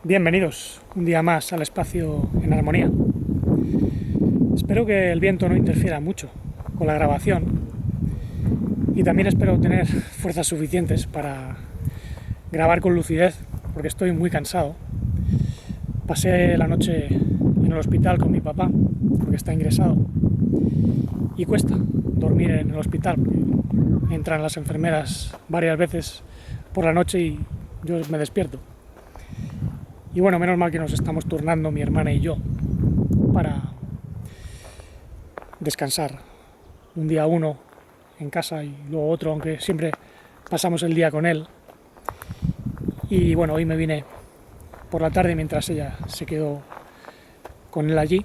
Bienvenidos un día más al espacio en armonía. Espero que el viento no interfiera mucho con la grabación y también espero tener fuerzas suficientes para grabar con lucidez porque estoy muy cansado. Pasé la noche en el hospital con mi papá porque está ingresado y cuesta dormir en el hospital porque entran las enfermeras varias veces por la noche y yo me despierto. Y bueno, menos mal que nos estamos turnando mi hermana y yo para descansar. Un día uno en casa y luego otro, aunque siempre pasamos el día con él. Y bueno, hoy me vine por la tarde mientras ella se quedó con él allí.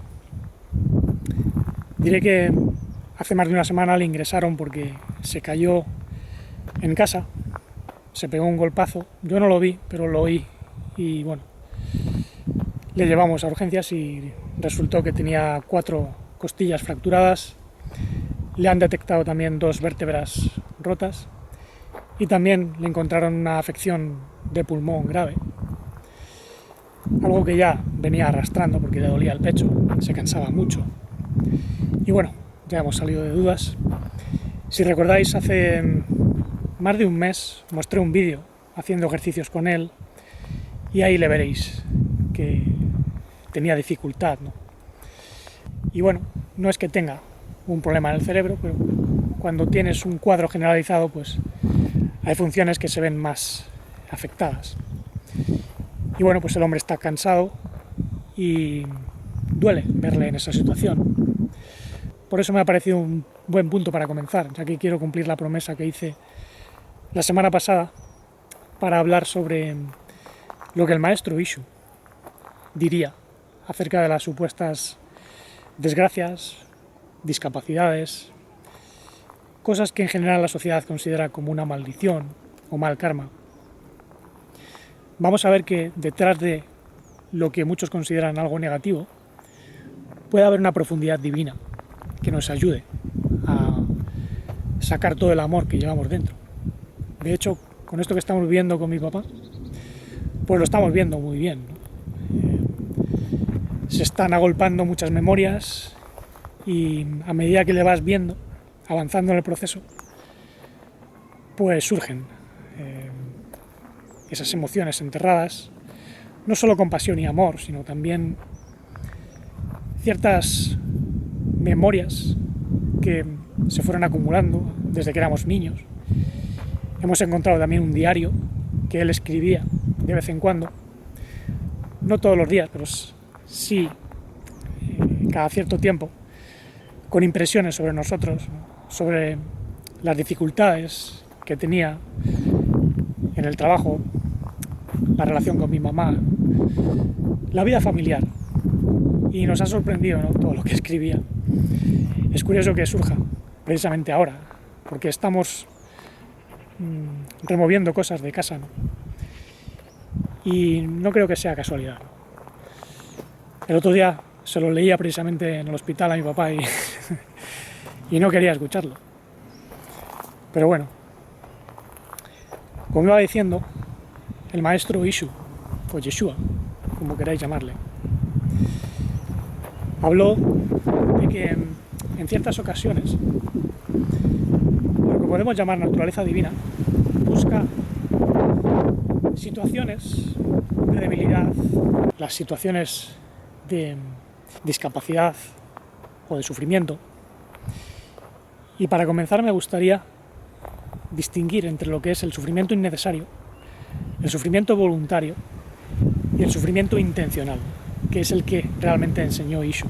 Diré que hace más de una semana le ingresaron porque se cayó en casa, se pegó un golpazo. Yo no lo vi, pero lo oí y bueno, le llevamos a urgencias y resultó que tenía 4 costillas fracturadas, le han detectado también 2 vértebras rotas y también le encontraron una afección de pulmón grave, algo que ya venía arrastrando porque le dolía el pecho, se cansaba mucho. Y bueno, ya hemos salido de dudas. Si recordáis, hace más de un mes mostré un vídeo haciendo ejercicios con él y ahí le veréis que tenía dificultad, ¿no? Y bueno, no es que tenga un problema en el cerebro, pero cuando tienes un cuadro generalizado, pues hay funciones que se ven más afectadas. Y bueno, pues el hombre está cansado y duele verle en esa situación. Por eso me ha parecido un buen punto para comenzar, ya que quiero cumplir la promesa que hice la semana pasada para hablar sobre lo que el maestro Ishu diría acerca de las supuestas desgracias, discapacidades, cosas que en general la sociedad considera como una maldición o mal karma. Vamos a ver que detrás de lo que muchos consideran algo negativo puede haber una profundidad divina que nos ayude a sacar todo el amor que llevamos dentro. De hecho, con esto que estamos viviendo con mi papá, pues lo estamos viendo muy bien, ¿no? Se están agolpando muchas memorias y a medida que le vas viendo, avanzando en el proceso, pues surgen esas emociones enterradas, no solo con pasión y amor, sino también ciertas memorias que se fueron acumulando desde que éramos niños. Hemos encontrado también un diario que él escribía de vez en cuando, no todos los días, pero sí cada cierto tiempo, con impresiones sobre nosotros, sobre las dificultades que tenía en el trabajo, la relación con mi mamá, la vida familiar. Y nos ha sorprendido, ¿no?, todo lo que escribía. Es curioso que surja precisamente ahora, porque estamos removiendo cosas de casa, ¿no? Y no creo que sea casualidad. El otro día se lo leía precisamente en el hospital a mi papá y no quería escucharlo. Pero bueno, como iba diciendo, el maestro Ishu, o Yeshua, como queráis llamarle, habló de que en ciertas ocasiones lo que podemos llamar naturaleza divina busca situaciones de debilidad, las situaciones de discapacidad o de sufrimiento. Y para comenzar me gustaría distinguir entre lo que es el sufrimiento innecesario, el sufrimiento voluntario y el sufrimiento intencional, que es el que realmente enseñó Ishu.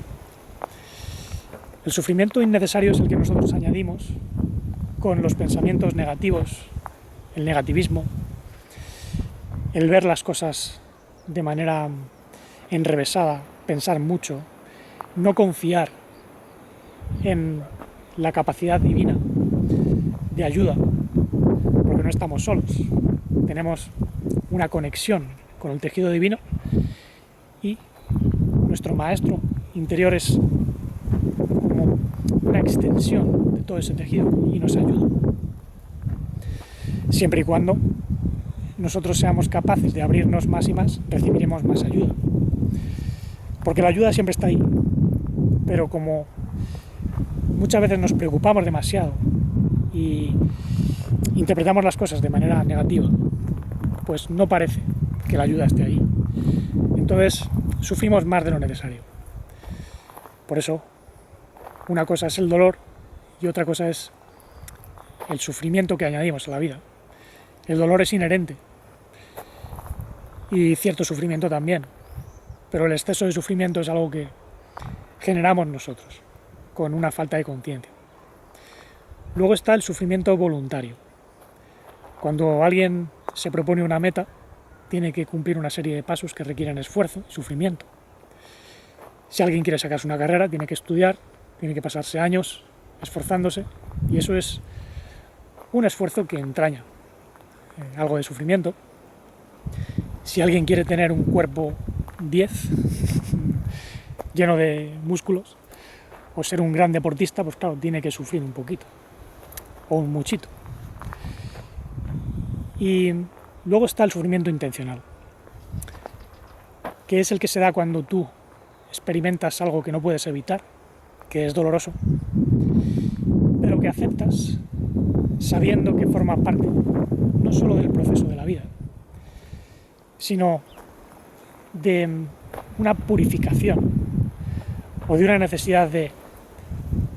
El sufrimiento innecesario es el que nosotros añadimos con los pensamientos negativos, el negativismo, el ver las cosas de manera enrevesada, pensar mucho, no confiar en la capacidad divina de ayuda, porque no estamos solos, tenemos una conexión con el tejido divino y nuestro maestro interior es como una extensión de todo ese tejido y nos ayuda, siempre y cuando nosotros seamos capaces de abrirnos más y más, recibiremos más ayuda. Porque la ayuda siempre está ahí, pero como muchas veces nos preocupamos demasiado y interpretamos las cosas de manera negativa, pues no parece que la ayuda esté ahí. Entonces sufrimos más de lo necesario. Por eso, una cosa es el dolor y otra cosa es el sufrimiento que añadimos a la vida. El dolor es inherente y cierto sufrimiento también, pero el exceso de sufrimiento es algo que generamos nosotros con una falta de conciencia. Luego está el sufrimiento voluntario. Cuando alguien se propone una meta, tiene que cumplir una serie de pasos que requieren esfuerzo y sufrimiento. Si alguien quiere sacarse una carrera, tiene que estudiar, tiene que pasarse años esforzándose, y eso es un esfuerzo que entraña algo de sufrimiento. Si alguien quiere tener un cuerpo 10, lleno de músculos, o ser un gran deportista, pues claro, tiene que sufrir un poquito, o un muchito. Y luego está el sufrimiento intencional, que es el que se da cuando tú experimentas algo que no puedes evitar, que es doloroso, pero que aceptas sabiendo que forma parte no solo del proceso de la vida, sino de una purificación o de una necesidad de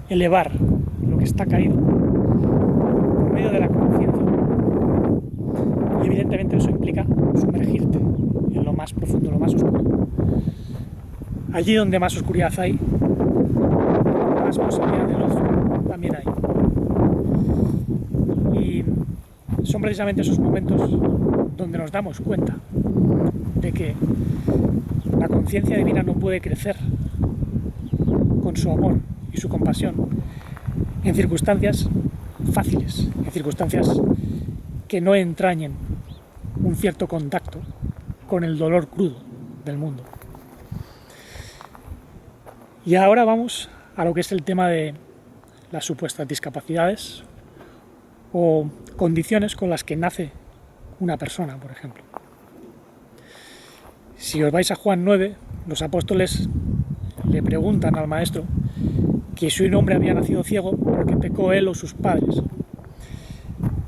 elevar lo que está caído por medio de la conciencia. Y evidentemente eso implica sumergirte en lo más profundo, lo más oscuro. Allí donde más oscuridad hay, más posibilidad de luz también hay. Y son precisamente esos momentos donde nos damos cuenta de que la conciencia divina no puede crecer con su amor y su compasión en circunstancias fáciles, en circunstancias que no entrañen un cierto contacto con el dolor crudo del mundo. Y ahora vamos a lo que es el tema de las supuestas discapacidades o condiciones con las que nace una persona, por ejemplo. Si os vais a Juan 9, los apóstoles le preguntan al maestro que si un hombre había nacido ciego porque pecó él o sus padres.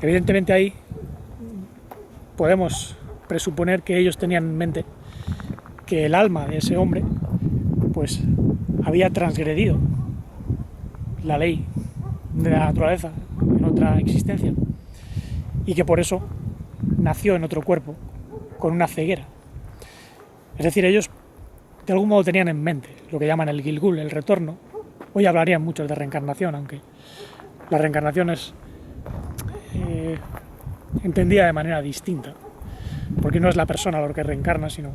Evidentemente ahí podemos presuponer que ellos tenían en mente que el alma de ese hombre pues había transgredido la ley de la naturaleza en otra existencia y que por eso nació en otro cuerpo con una ceguera. Es decir, ellos de algún modo tenían en mente lo que llaman el Gilgul, el retorno. Hoy hablarían muchos de reencarnación, aunque la reencarnación es entendida de manera distinta, porque no es la persona lo que reencarna, sino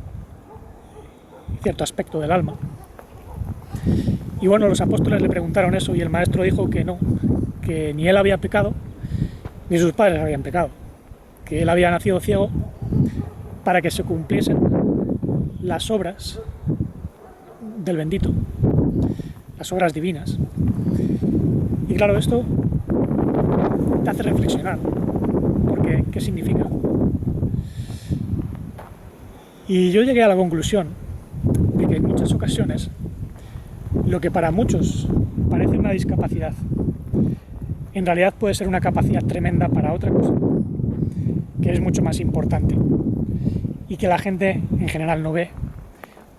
cierto aspecto del alma. Y bueno, los apóstoles le preguntaron eso y el maestro dijo que no, que ni él había pecado, ni sus padres habían pecado, que él había nacido ciego para que se cumpliesen las obras del bendito, las obras divinas. Y claro, esto te hace reflexionar, porque ¿qué significa? Y yo llegué a la conclusión de que en muchas ocasiones lo que para muchos parece una discapacidad, en realidad puede ser una capacidad tremenda para otra cosa, que es mucho más importante y que la gente en general no ve,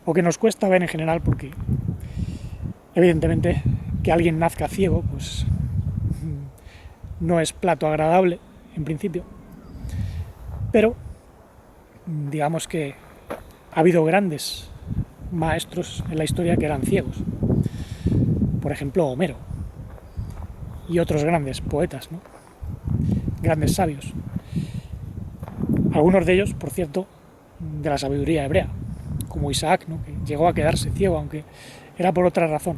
o que nos cuesta ver en general, porque evidentemente que alguien nazca ciego pues no es plato agradable en principio, pero digamos que ha habido grandes maestros en la historia que eran ciegos, por ejemplo Homero y otros grandes poetas, ¿no? Grandes sabios, algunos de ellos, por cierto, de la sabiduría hebrea, como Isaac, ¿no? Que llegó a quedarse ciego, aunque era por otra razón.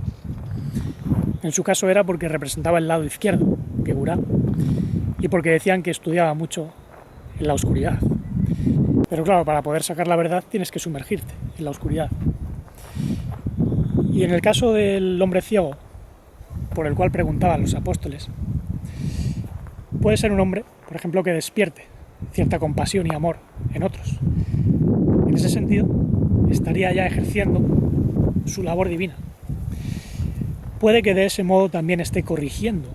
En su caso era porque representaba el lado izquierdo, Geburá, y porque decían que estudiaba mucho en la oscuridad. Pero claro, para poder sacar la verdad tienes que sumergirte en la oscuridad. Y en el caso del hombre ciego, por el cual preguntaban los apóstoles, puede ser un hombre, por ejemplo, que despierte cierta compasión y amor en otros. En ese sentido, estaría ya ejerciendo su labor divina. Puede que de ese modo también esté corrigiendo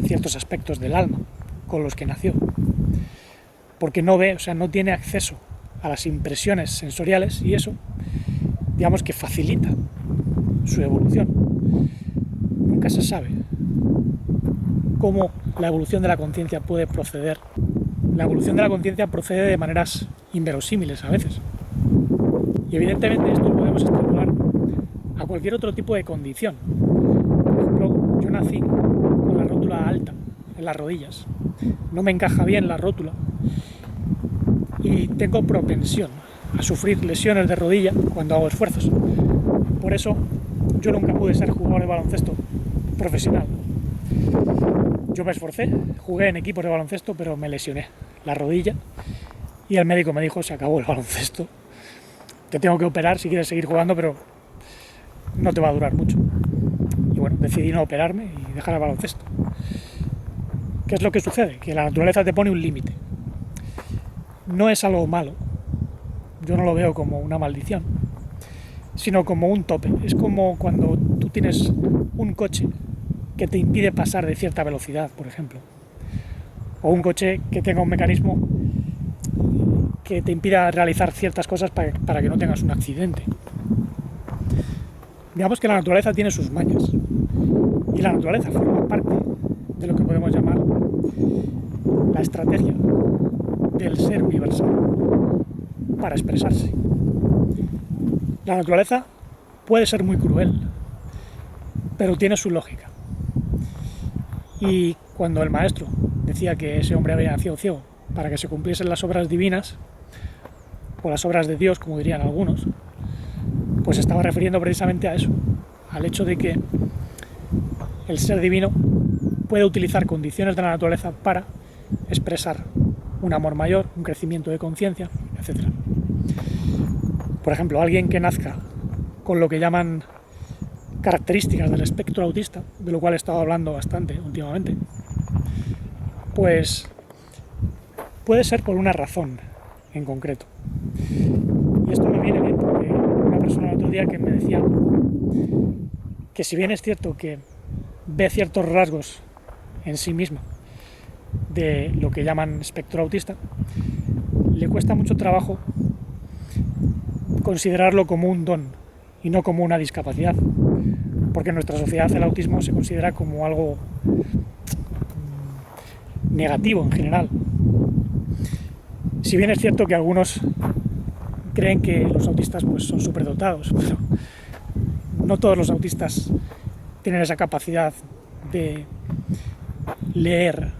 ciertos aspectos del alma con los que nació, porque no ve, o sea, no tiene acceso a las impresiones sensoriales y eso, digamos que facilita su evolución. Nunca se sabe cómo la evolución de la conciencia puede proceder. La evolución de la conciencia procede de maneras inverosímiles a veces. Y evidentemente esto lo podemos extrapolar a cualquier otro tipo de condición. Por ejemplo, yo nací con la rótula alta en las rodillas. No me encaja bien la rótula y tengo propensión a sufrir lesiones de rodilla cuando hago esfuerzos. Por eso yo nunca pude ser jugador de baloncesto profesional. Yo me esforcé, jugué en equipos de baloncesto, pero me lesioné la rodilla y el médico me dijo: se acabó el baloncesto, te tengo que operar si quieres seguir jugando, pero no te va a durar mucho. Y bueno, decidí no operarme y dejar el baloncesto. ¿Qué es lo que sucede? Que la naturaleza te pone un límite. No es algo malo, yo no lo veo como una maldición, sino como un tope. Es como cuando tú tienes un coche que te impide pasar de cierta velocidad, por ejemplo, o un coche que tenga un mecanismo que te impida realizar ciertas cosas para que no tengas un accidente. Digamos que la naturaleza tiene sus mañas y la naturaleza forma parte de lo que podemos llamar la estrategia del ser universal para expresarse. La naturaleza puede ser muy cruel, pero tiene su lógica. Y cuando el maestro decía que ese hombre había nacido ciego para que se cumpliesen las obras divinas, o las obras de Dios, como dirían algunos, pues estaba refiriendo precisamente a eso, al hecho de que el ser divino puede utilizar condiciones de la naturaleza para expresar un amor mayor, un crecimiento de conciencia, etc. Por ejemplo, alguien que nazca con lo que llaman características del espectro autista, de lo cual he estado hablando bastante últimamente, pues puede ser por una razón en concreto. Y esto me viene bien porque una persona el otro día que me decía que si bien es cierto que ve ciertos rasgos en sí misma de lo que llaman espectro autista, le cuesta mucho trabajo considerarlo como un don y no como una discapacidad, porque en nuestra sociedad el autismo se considera como algo negativo en general. Si bien es cierto que algunos creen que los autistas pues, son superdotados, pero no todos los autistas tienen esa capacidad de leer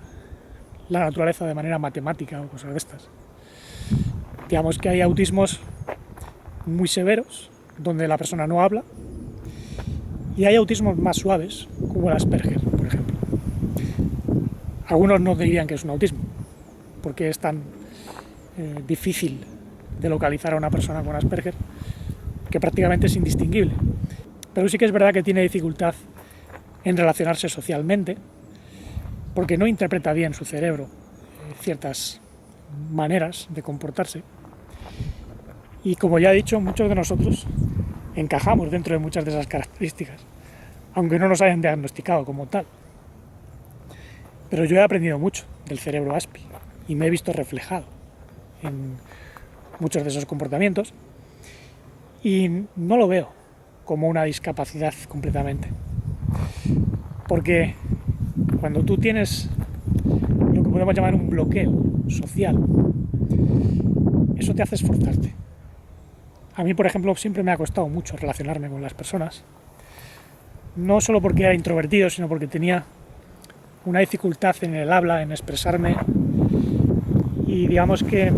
la naturaleza de manera matemática o cosas de estas. Digamos que hay autismos muy severos, donde la persona no habla, y hay autismos más suaves, como el Asperger, por ejemplo. Algunos no dirían que es un autismo, porque es tan difícil de localizar a una persona con Asperger que prácticamente es indistinguible. Pero sí que es verdad que tiene dificultad en relacionarse socialmente, porque no interpreta bien su cerebro ciertas maneras de comportarse. Y como ya he dicho, muchos de nosotros encajamos dentro de muchas de esas características, aunque no nos hayan diagnosticado como tal. Pero yo he aprendido mucho del cerebro Aspi y me he visto reflejado en muchos de esos comportamientos y no lo veo como una discapacidad completamente. Porque cuando tú tienes lo que podemos llamar un bloqueo social, eso te hace esforzarte. A mí, por ejemplo, siempre me ha costado mucho relacionarme con las personas, no solo porque era introvertido, sino porque tenía una dificultad en el habla, en expresarme, y digamos que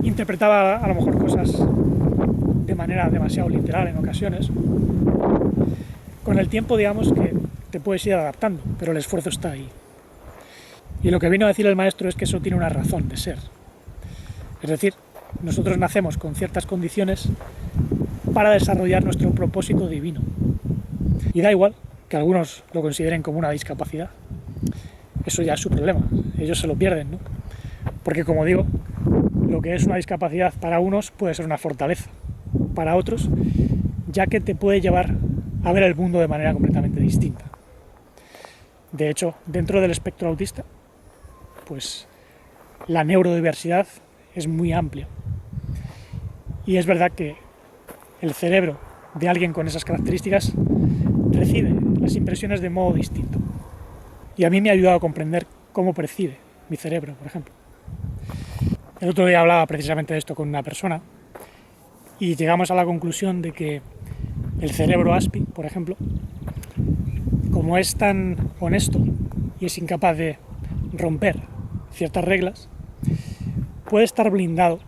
interpretaba a lo mejor cosas de manera demasiado literal en ocasiones. Con el tiempo, digamos que te puedes ir adaptando, pero el esfuerzo está ahí. Y lo que vino a decir el maestro es que eso tiene una razón de ser. Es decir, nosotros nacemos con ciertas condiciones para desarrollar nuestro propósito divino. Y da igual que algunos lo consideren como una discapacidad. Eso ya es su problema, ellos se lo pierden, ¿no? Porque como digo, lo que es una discapacidad para unos puede ser una fortaleza para otros, ya que te puede llevar a ver el mundo de manera completamente distinta. De hecho, dentro del espectro autista, pues la neurodiversidad es muy amplia. Y es verdad que el cerebro de alguien con esas características recibe las impresiones de modo distinto. Y a mí me ha ayudado a comprender cómo percibe mi cerebro, por ejemplo. El otro día hablaba precisamente de esto con una persona y llegamos a la conclusión de que el cerebro ASPI, por ejemplo, como es tan honesto y es incapaz de romper ciertas reglas, puede estar blindado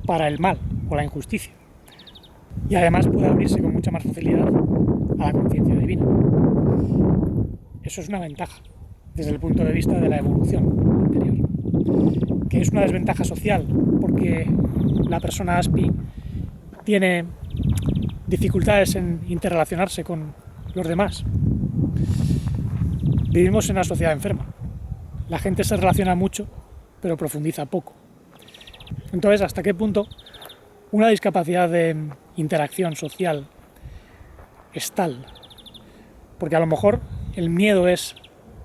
para el mal o la injusticia. Y además puede abrirse con mucha más facilidad a la conciencia divina. Eso es una ventaja desde el punto de vista de la evolución interior. Que es una desventaja social porque la persona ASPI tiene dificultades en interrelacionarse con los demás. Vivimos en una sociedad enferma. La gente se relaciona mucho, pero profundiza poco. Entonces, ¿hasta qué punto una discapacidad de interacción social es tal? Porque a lo mejor el miedo es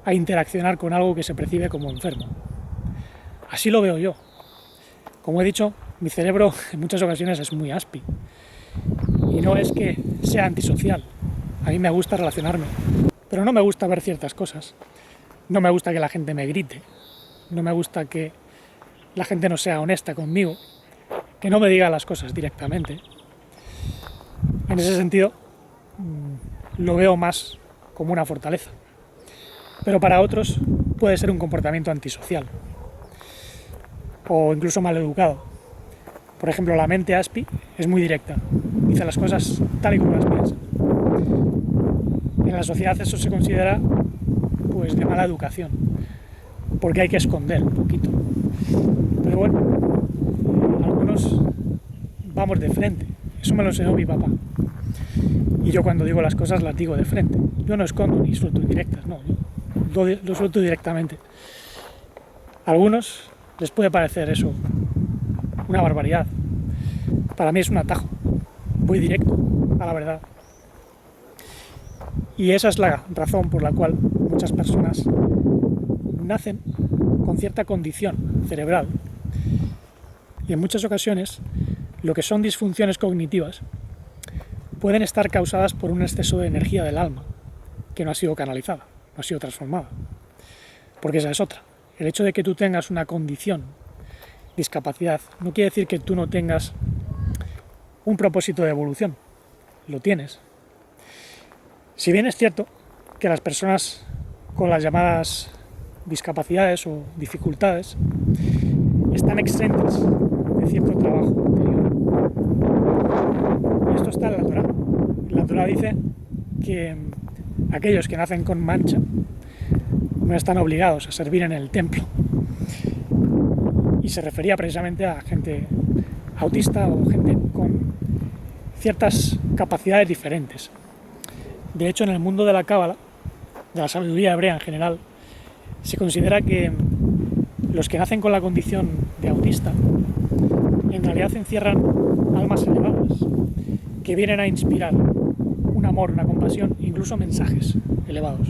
a interaccionar con algo que se percibe como enfermo. Así lo veo yo. Como he dicho, mi cerebro en muchas ocasiones es muy ASPI. Y no es que sea antisocial. A mí me gusta relacionarme. Pero no me gusta ver ciertas cosas. No me gusta que la gente me grite. No me gusta que la gente no sea honesta conmigo. Que no me diga las cosas directamente. En ese sentido, lo veo más como una fortaleza. Pero para otros puede ser un comportamiento antisocial. O incluso maleducado. Por ejemplo, la mente ASPI es muy directa. Dice las cosas tal y como las piensa. En la sociedad eso se considera pues de mala educación, porque hay que esconder un poquito. Pero bueno, algunos vamos de frente. Eso me lo enseñó mi papá. Y yo cuando digo las cosas las digo de frente. Yo no escondo ni suelto indirectas, no. Yo lo suelto directamente. A algunos les puede parecer eso una barbaridad. Para mí es un atajo. Voy directo a la verdad. Y esa es la razón por la cual muchas personas nacen con cierta condición cerebral. Y en muchas ocasiones lo que son disfunciones cognitivas pueden estar causadas por un exceso de energía del alma que no ha sido canalizada, no ha sido transformada. Porque esa es otra. El hecho de que tú tengas una condición, discapacidad, no quiere decir que tú no tengas un propósito de evolución. Lo tienes. Si bien es cierto que las personas con las llamadas discapacidades o dificultades están exentas de cierto trabajo interior. Esto está en la Torá. La Torá dice que aquellos que nacen con mancha no están obligados a servir en el templo. Y se refería precisamente a gente autista o gente con ciertas capacidades diferentes. De hecho, en el mundo de la Cábala, de la sabiduría hebrea en general, se considera que los que nacen con la condición de autista en realidad encierran almas elevadas que vienen a inspirar un amor, una compasión, incluso mensajes elevados.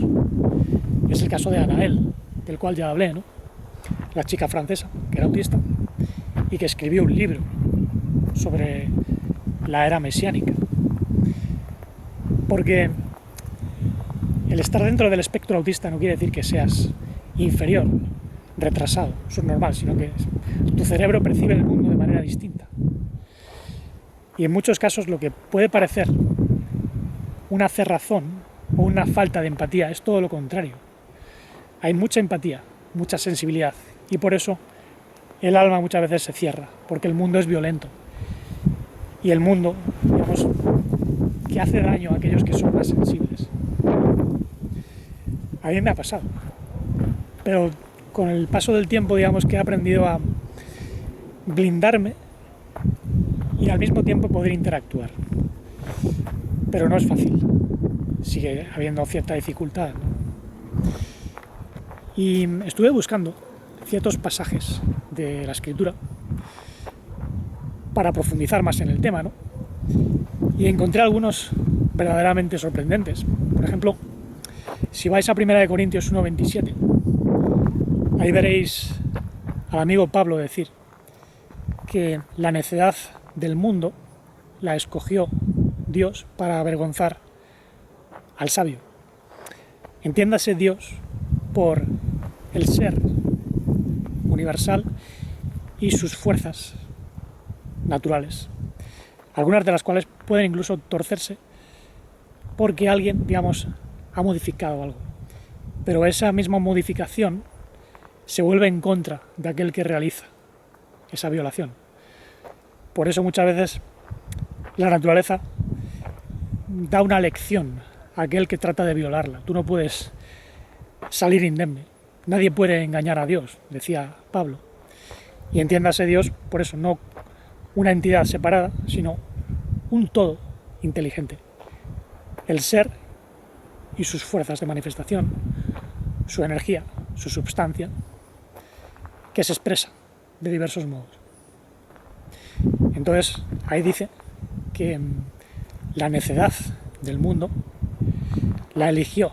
Es el caso de Anaël, del cual ya hablé, ¿no? La chica francesa, que era autista y que escribió un libro sobre la era mesiánica. Porque el estar dentro del espectro autista no quiere decir que seas inferior, retrasado, subnormal, sino que tu cerebro percibe el mundo de manera distinta. Y en muchos casos lo que puede parecer una cerrazón o una falta de empatía es todo lo contrario. Hay mucha empatía, mucha sensibilidad, y por eso el alma muchas veces se cierra, porque el mundo es violento. Y el mundo, digamos, que hace daño a aquellos que son más sensibles. A mí me ha pasado. Pero con el paso del tiempo, digamos que he aprendido a blindarme y al mismo tiempo poder interactuar. Pero no es fácil. Sigue habiendo cierta dificultad, ¿no? Y estuve buscando ciertos pasajes de la Escritura para profundizar más en el tema, ¿no? Y encontré algunos verdaderamente sorprendentes. Por ejemplo, si vais a 1 Corintios 1:27, ahí veréis al amigo Pablo decir que la necedad del mundo la escogió Dios para avergonzar al sabio. Entiéndase Dios por el ser universal y sus fuerzas naturales, algunas de las cuales pueden incluso torcerse porque alguien, digamos, ha modificado algo. Pero esa misma modificación se vuelve en contra de aquel que realiza esa violación. Por eso muchas veces la naturaleza da una lección a aquel que trata de violarla. Tú no puedes salir indemne. Nadie puede engañar a Dios, decía Pablo. Y entiéndase Dios, por eso, no una entidad separada, sino un todo inteligente. El ser y sus fuerzas de manifestación, su energía, su substancia, que se expresa de diversos modos. Entonces, ahí dice que la necedad del mundo la eligió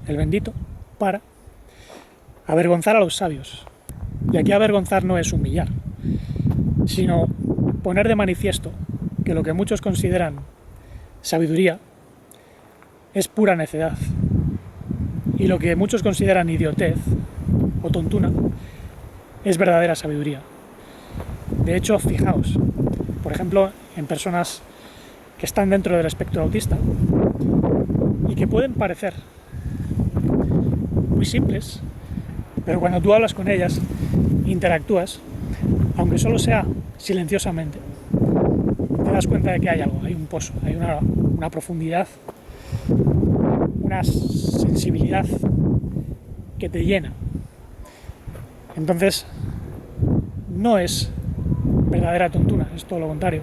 el bendito para avergonzar a los sabios. Y aquí avergonzar no es humillar, sino poner de manifiesto que lo que muchos consideran sabiduría es pura necedad, y lo que muchos consideran idiotez o tontuna es verdadera sabiduría. De hecho, fijaos, por ejemplo, en personas que están dentro del espectro autista y que pueden parecer muy simples, pero cuando tú hablas con ellas, interactúas, aunque solo sea silenciosamente, te das cuenta de que hay algo, hay un pozo, hay una profundidad, una sensibilidad que te llena. Entonces, no es verdadera tontuna, es todo lo contrario.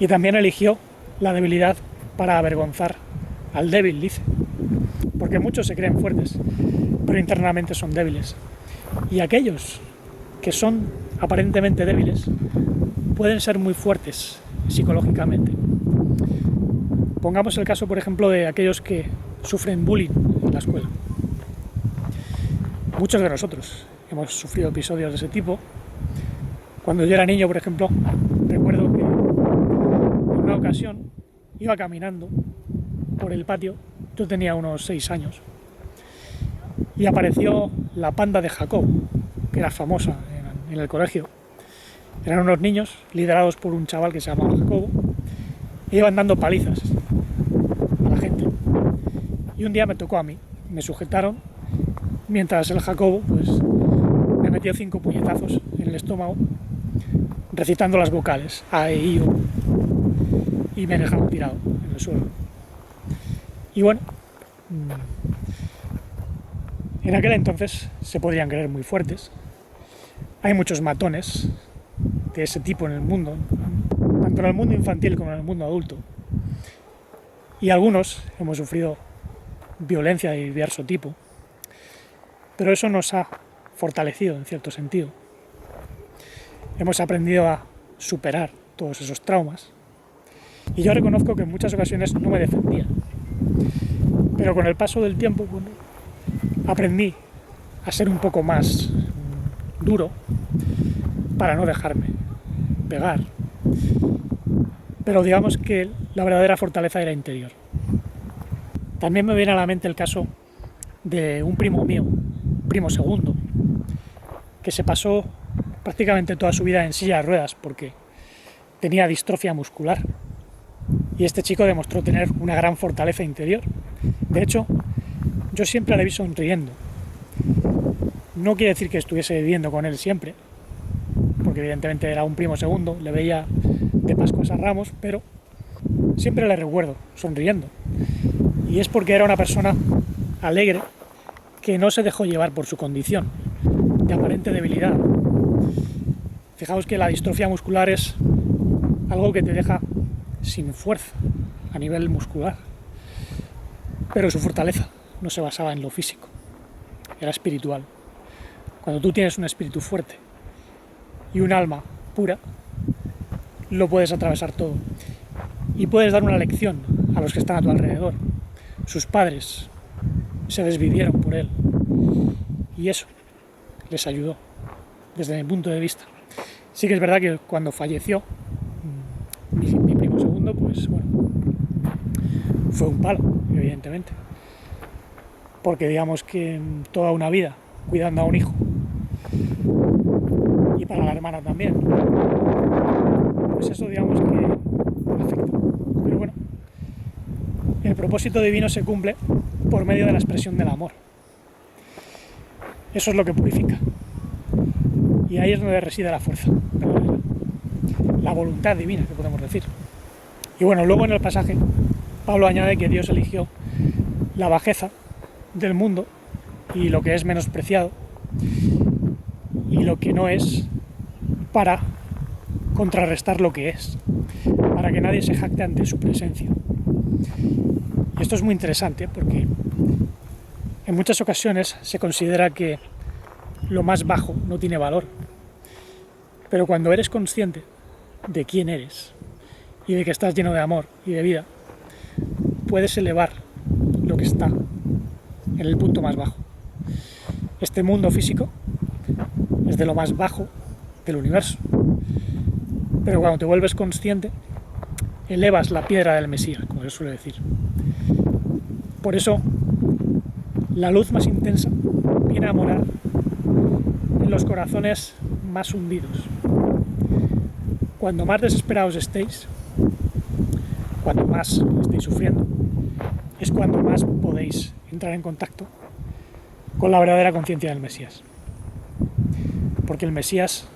Y también eligió la debilidad para avergonzar al débil, dice. Porque muchos se creen fuertes, pero internamente son débiles. Y aquellos que son aparentemente débiles pueden ser muy fuertes psicológicamente. Pongamos el caso, por ejemplo, de aquellos que sufren bullying en la escuela. Muchos de nosotros hemos sufrido episodios de ese tipo. Cuando yo era niño, por ejemplo, recuerdo que en una ocasión iba caminando por el patio, yo tenía unos 6 años, y apareció la panda de Jacob, que era famosa en el colegio. Eran unos niños liderados por un chaval que se llamaba Jacobo, e iban dando palizas a la gente. Y un día me tocó a mí, me sujetaron, mientras el Jacobo pues, me metió 5 puñetazos en el estómago, recitando las vocales A, E, I, O, y me dejaron tirado en el suelo. Y bueno, en aquel entonces se podrían creer muy fuertes. Hay muchos matones de ese tipo en el mundo, tanto en el mundo infantil como en el mundo adulto. Y algunos hemos sufrido violencia de diverso tipo, pero eso nos ha fortalecido en cierto sentido. Hemos aprendido a superar todos esos traumas. Y yo reconozco que en muchas ocasiones no me defendía. Pero con el paso del tiempo, bueno, aprendí a ser un poco más duro para no dejarme pegar. Pero digamos que la verdadera fortaleza era interior. También me viene a la mente el caso de un primo mío, primo segundo, que se pasó prácticamente toda su vida en silla de ruedas porque tenía distrofia muscular. Y este chico demostró tener una gran fortaleza interior. De hecho, yo siempre le vi sonriendo. No quiere decir que estuviese viviendo con él siempre, porque evidentemente era un primo segundo, le veía de Pascuas a Ramos, pero siempre le recuerdo sonriendo. Y es porque era una persona alegre que no se dejó llevar por su condición de aparente debilidad. Fijaos que la distrofia muscular es algo que te deja sin fuerza a nivel muscular, pero su fortaleza no se basaba en lo físico, era espiritual. Cuando tú tienes un espíritu fuerte y un alma pura, lo puedes atravesar todo. Y puedes dar una lección a los que están a tu alrededor. Sus padres se desvivieron por él. Y eso les ayudó, desde mi punto de vista. Sí que es verdad que cuando falleció mi primo segundo, pues bueno, fue un palo, evidentemente. Porque digamos que toda una vida cuidando a un hijo, y para la hermana también, pues eso digamos que afecta. Pero bueno, el propósito divino se cumple por medio de la expresión del amor. Eso es lo que purifica. Y ahí es donde reside la fuerza, la voluntad divina, que podemos decir. Y bueno, luego en el pasaje, Pablo añade que Dios eligió la bajeza del mundo y lo que es menospreciado y lo que no es para contrarrestar lo que es, para que nadie se jacte ante su presencia. Y esto es muy interesante porque en muchas ocasiones se considera que lo más bajo no tiene valor, pero cuando eres consciente de quién eres y de que estás lleno de amor y de vida, puedes elevar lo que está en el punto más bajo. Este mundo físico es de lo más bajo del universo, pero cuando te vuelves consciente, elevas la piedra del Mesías, como se suele decir. Por eso, la luz más intensa viene a morar en los corazones más hundidos. Cuando más desesperados estéis, cuando más estéis sufriendo, es cuando más podéis entrar en contacto con la verdadera conciencia del Mesías. Porque el Mesías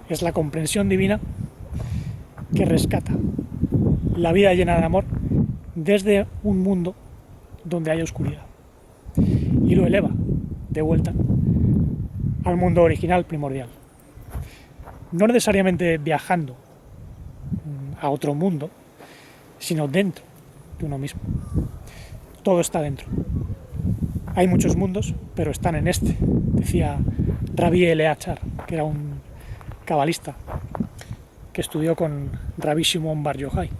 es la comprensión divina que rescata la vida llena de amor desde un mundo donde hay oscuridad y lo eleva de vuelta al mundo original primordial. No necesariamente viajando a otro mundo, sino dentro de uno mismo. Todo está dentro. Hay muchos mundos, pero están en este, decía Rabbi Eleazar, que era un cabalista que estudió con Rabbi Shimon Bar Yochai.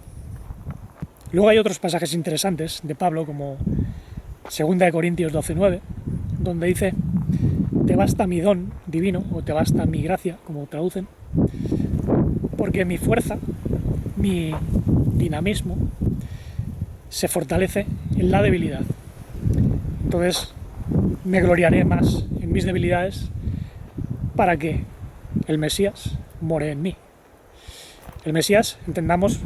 Luego hay otros pasajes interesantes de Pablo, como 2 Corintios 12:9, donde dice: te basta mi don divino, o te basta mi gracia, como traducen, porque mi fuerza, mi dinamismo, se fortalece en la debilidad. Entonces me gloriaré más en mis debilidades para que el Mesías more en mí. El Mesías, entendamos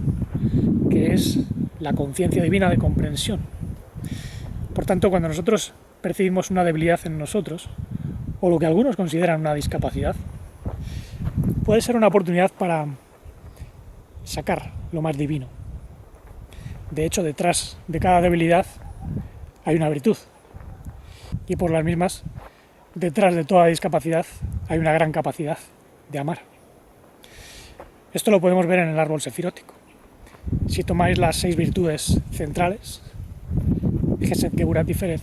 que es la conciencia divina de comprensión. Por tanto, cuando nosotros percibimos una debilidad en nosotros, o lo que algunos consideran una discapacidad, puede ser una oportunidad para sacar lo más divino. De hecho, detrás de cada debilidad hay una virtud. Y por las mismas, detrás de toda discapacidad hay una gran capacidad de amar. Esto lo podemos ver en el árbol sefirótico. Si tomáis las 6 virtudes centrales, Gesed, Geburat, Tiferet,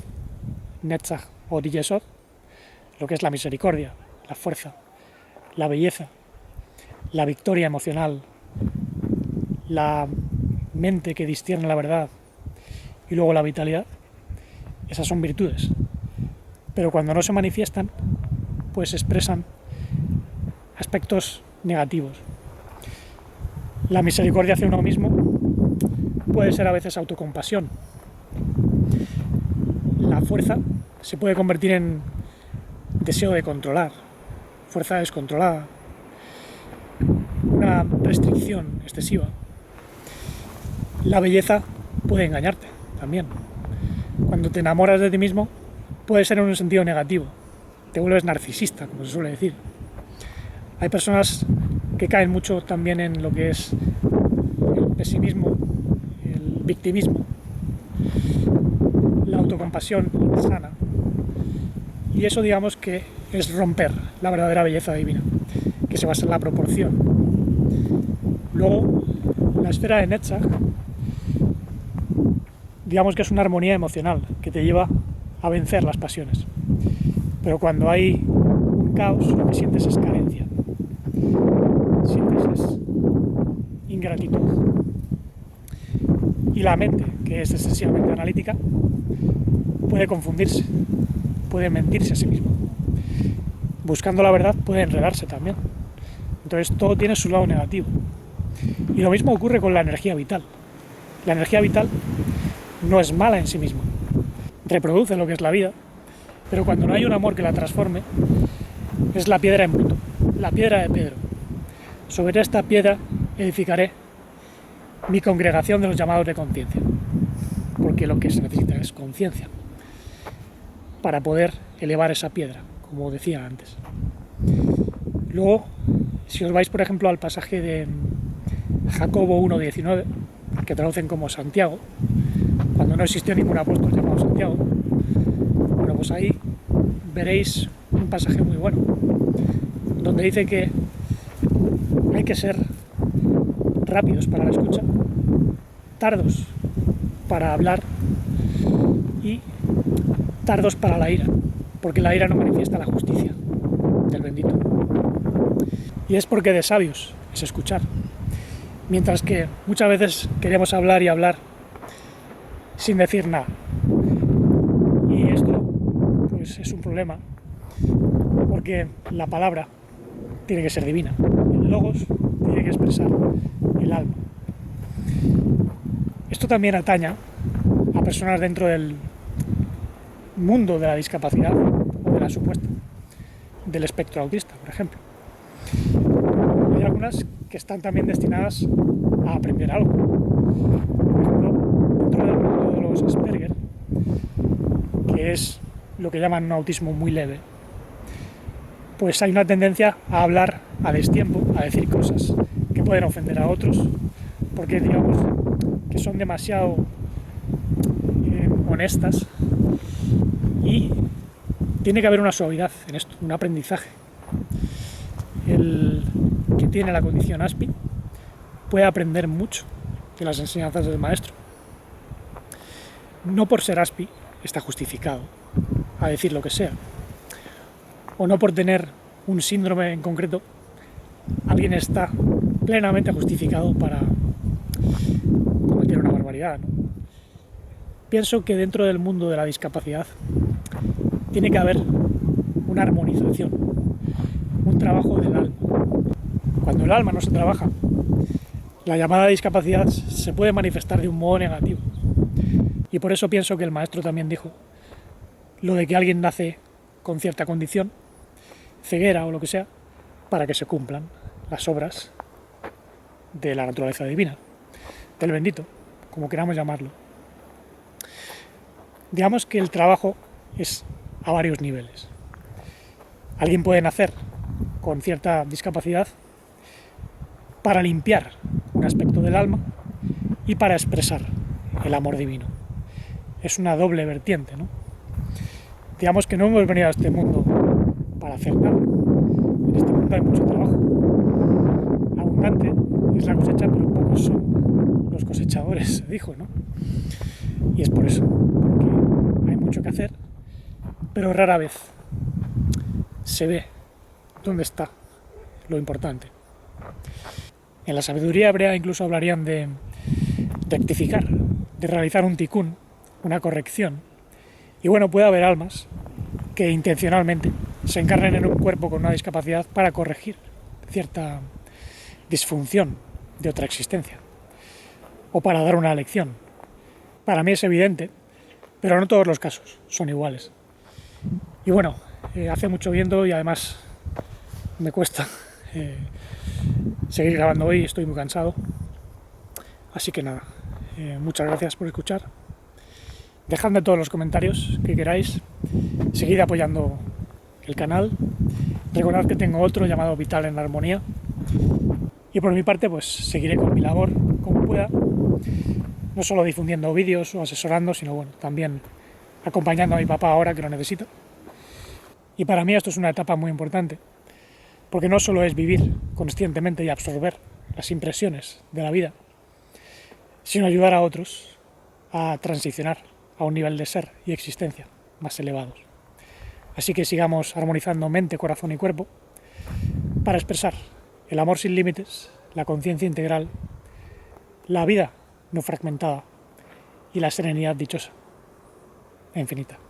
Netzach o Yesod, lo que es la misericordia, la fuerza, la belleza, la victoria emocional, la mente que discierne la verdad y luego la vitalidad, esas son virtudes. Pero cuando no se manifiestan, pues expresan aspectos negativos. La misericordia hacia uno mismo puede ser a veces autocompasión. La fuerza se puede convertir en deseo de controlar, fuerza descontrolada, una restricción excesiva. La belleza puede engañarte también. Cuando te enamoras de ti mismo, puede ser en un sentido negativo. Te vuelves narcisista, como se suele decir. Hay personas que caen mucho también en lo que es el pesimismo, el victimismo, la autocompasión insana. Y eso, digamos, que es romper la verdadera belleza divina, que se basa en la proporción. Luego, la esfera de Netzach, digamos que es una armonía emocional que te lleva a vencer las pasiones. Pero cuando hay un caos lo que sientes es carencia, sientes es ingratitud. Y la mente, que es excesivamente analítica, puede confundirse, puede mentirse a sí mismo. Buscando la verdad puede enredarse también. Entonces todo tiene su lado negativo. Y lo mismo ocurre con la energía vital. La energía vital no es mala en sí misma. Reproduce lo que es la vida, pero cuando no hay un amor que la transforme, es la piedra en bruto, la piedra de Pedro. Sobre esta piedra edificaré mi congregación de los llamados de conciencia, porque lo que se necesita es conciencia para poder elevar esa piedra, como decía antes. Luego, si os vais, por ejemplo, al pasaje de Jacobo 1:19, que traducen como Santiago, cuando no existió ningún apóstol llamado Santiago, bueno, pues ahí veréis un pasaje muy bueno, donde dice que hay que ser rápidos para la escucha, tardos para hablar y tardos para la ira, porque la ira no manifiesta la justicia del bendito. Y es porque de sabios es escuchar, mientras que muchas veces queremos hablar y hablar sin decir nada. Y esto pues es un problema, porque la palabra tiene que ser divina, el logos tiene que expresar el alma. Esto también ataña a personas dentro del mundo de la discapacidad o de la supuesta, del espectro autista, por ejemplo. Hay algunas que están también destinadas a aprender algo. Por ejemplo, dentro del mundo de los Asperger, que es lo que llaman un autismo muy leve, pues hay una tendencia a hablar a destiempo, a decir cosas que pueden ofender a otros, porque digamos que son demasiado honestas, y tiene que haber una suavidad en esto, un aprendizaje. El que tiene la condición ASPI puede aprender mucho de las enseñanzas del maestro. No por ser ASPI está justificado a decir lo que sea, o no por tener un síndrome en concreto alguien está plenamente justificado para cometer una barbaridad, ¿no? Pienso que dentro del mundo de la discapacidad tiene que haber una armonización, un trabajo del alma. Cuando el alma no se trabaja, la llamada discapacidad se puede manifestar de un modo negativo. Y por eso pienso que el maestro también dijo lo de que alguien nace con cierta condición, ceguera o lo que sea, para que se cumplan las obras de la naturaleza divina, del bendito, como queramos llamarlo. Digamos que el trabajo es a varios niveles. Alguien puede nacer con cierta discapacidad para limpiar un aspecto del alma y para expresar el amor divino. Es una doble vertiente, ¿no? Digamos que no hemos venido a este mundo para hacer nada. En este mundo hay mucho trabajo. Abundante es la cosecha, pero pocos son los cosechadores, se dijo, ¿no? Y es por eso, porque hay mucho que hacer, pero rara vez se ve dónde está lo importante. En la sabiduría hebrea incluso hablarían de rectificar, de realizar un tikkun, una corrección. Y bueno, puede haber almas que intencionalmente se encarnen en un cuerpo con una discapacidad para corregir cierta disfunción de otra existencia, o para dar una lección. Para mí es evidente, pero no todos los casos son iguales. Y bueno, hace mucho viento y además me cuesta seguir grabando hoy, estoy muy cansado. Así que nada, muchas gracias por escuchar. Dejadme todos los comentarios que queráis, seguid apoyando el canal. Recordad que tengo otro llamado Vital en la Armonía. Y por mi parte, pues seguiré con mi labor como pueda, no solo difundiendo vídeos o asesorando, sino bueno, también acompañando a mi papá ahora que lo necesito. Y para mí esto es una etapa muy importante, porque no solo es vivir conscientemente y absorber las impresiones de la vida, sino ayudar a otros a transicionar a un nivel de ser y existencia más elevados. Así que sigamos armonizando mente, corazón y cuerpo para expresar el amor sin límites, la conciencia integral, la vida no fragmentada y la serenidad dichosa e infinita.